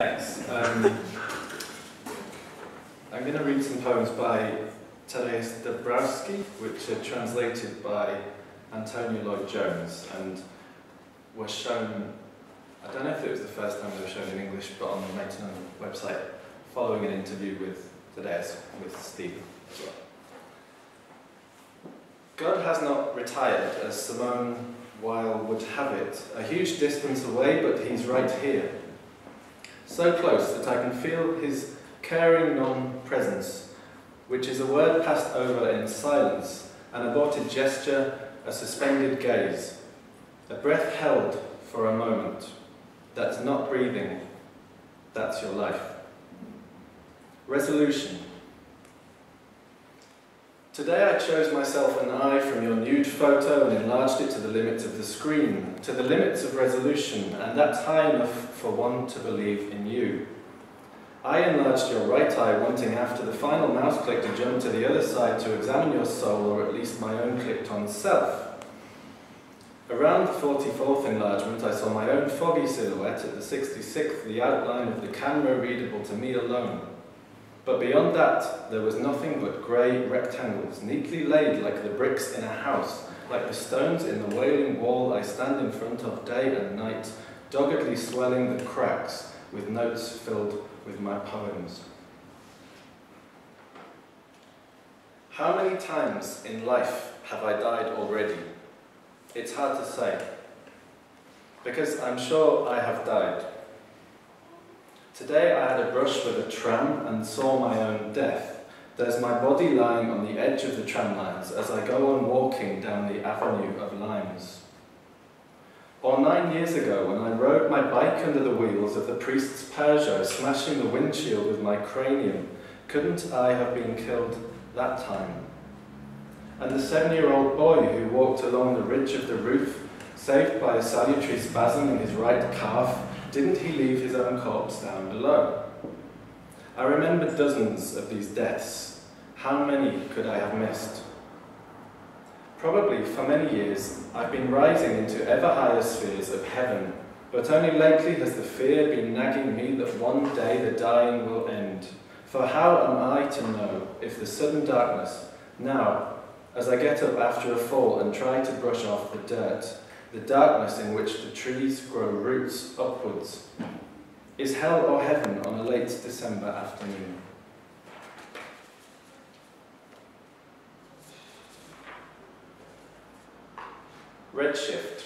Thanks. I'm going to read some poems by Tadeusz Dabrowski, which are translated by Antonio Lloyd-Jones and were shown, I don't know if it was the first time they were shown in English, but on the Maintenant website, following an interview with Tadeusz, with Steve as well. God has not retired, as Simone Weil would have it, a huge distance away, but he's right here. So close that I can feel his caring non-presence, which is a word passed over in silence, an aborted gesture, a suspended gaze, a breath held for a moment. That's not breathing, that's your life. Resolution. Today I chose myself an eye from your nude photo and enlarged it to the limits of the screen, to the limits of resolution, and that's high enough for one to believe in you. I enlarged your right eye, wanting after the final mouse click to jump to the other side to examine your soul, or at least my own clicked on self. Around the 44th enlargement I saw my own foggy silhouette, at the 66th the outline of the camera readable to me alone. But beyond that, there was nothing but grey rectangles, neatly laid like the bricks in a house, like the stones in the wailing wall I stand in front of day and night, doggedly swelling the cracks with notes filled with my poems. How many times in life have I died already? It's hard to say, because I'm sure I have died. Today I had a brush with a tram and saw my own death. There's my body lying on the edge of the tram lines as I go on walking down the avenue of limes. Or 9 years ago when I rode my bike under the wheels of the priest's Peugeot, smashing the windshield with my cranium, couldn't I have been killed that time? And the 7-year-old boy who walked along the ridge of the roof, saved by a salutary spasm in his right calf, didn't he leave his own corpse down below? I remember dozens of these deaths. How many could I have missed? Probably for many years I've been rising into ever higher spheres of heaven, but only lately has the fear been nagging me that one day the dying will end. For how am I to know if the sudden darkness, now, as I get up after a fall and try to brush off the dirt, the darkness in which the trees grow roots upwards, is hell or heaven on a late December afternoon? Redshift.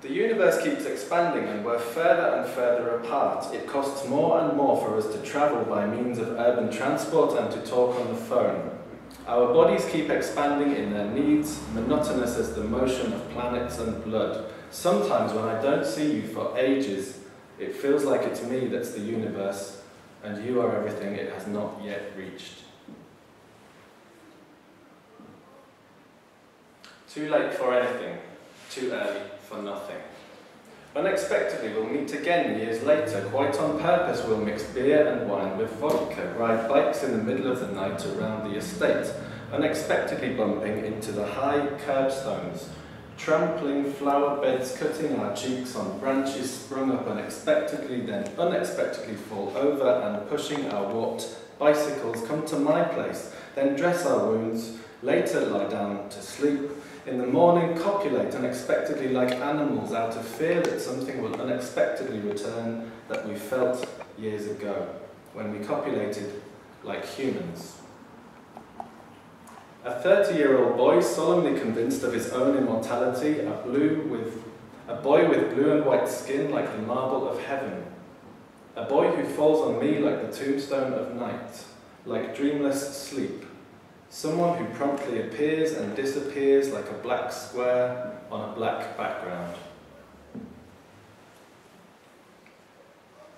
The universe keeps expanding, and we're further and further apart. It costs more and more for us to travel by means of urban transport and to talk on the phone. Our bodies keep expanding in their needs, monotonous as the motion of planets and blood. Sometimes when I don't see you for ages, it feels like it's me that's the universe, and you are everything it has not yet reached. Too late for anything, too early for nothing. Unexpectedly we'll meet again years later. Quite on purpose we'll mix beer and wine with vodka, ride bikes in the middle of the night around the estate, unexpectedly bumping into the high curbstones, trampling flower beds, cutting our cheeks on branches sprung up unexpectedly, then unexpectedly fall over and pushing our warped bicycles, come to my place, then dress our wounds, later lie down to sleep. In the morning, copulate unexpectedly like animals out of fear that something will unexpectedly return that we felt years ago, when we copulated like humans. A 30-year-old boy solemnly convinced of his own immortality, a boy with blue and white skin like the marble of heaven, a boy who falls on me like the tombstone of night, like dreamless sleep. Someone who promptly appears and disappears like a black square on a black background.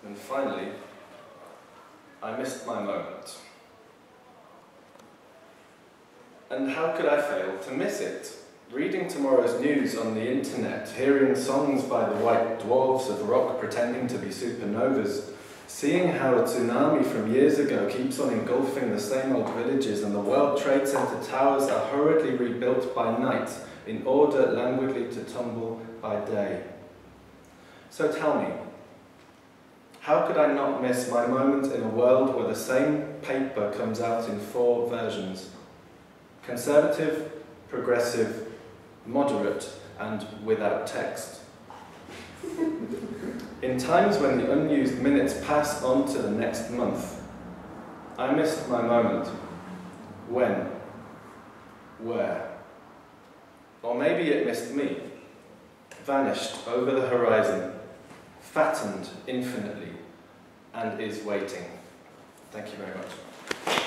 And finally, I missed my moment. And how could I fail to miss it? Reading tomorrow's news on the internet, hearing songs by the white dwarfs of rock pretending to be supernovas, seeing how a tsunami from years ago keeps on engulfing the same old villages and the World Trade Center towers are hurriedly rebuilt by night in order languidly to tumble by day. So tell me, How could I not miss my moment in a world where the same paper comes out in 4 versions? Conservative, progressive, moderate, and without text. In times when the unused minutes pass on to the next month, I missed my moment. When? Where? Or maybe it missed me, vanished over the horizon, fattened infinitely, and is waiting. Thank you very much.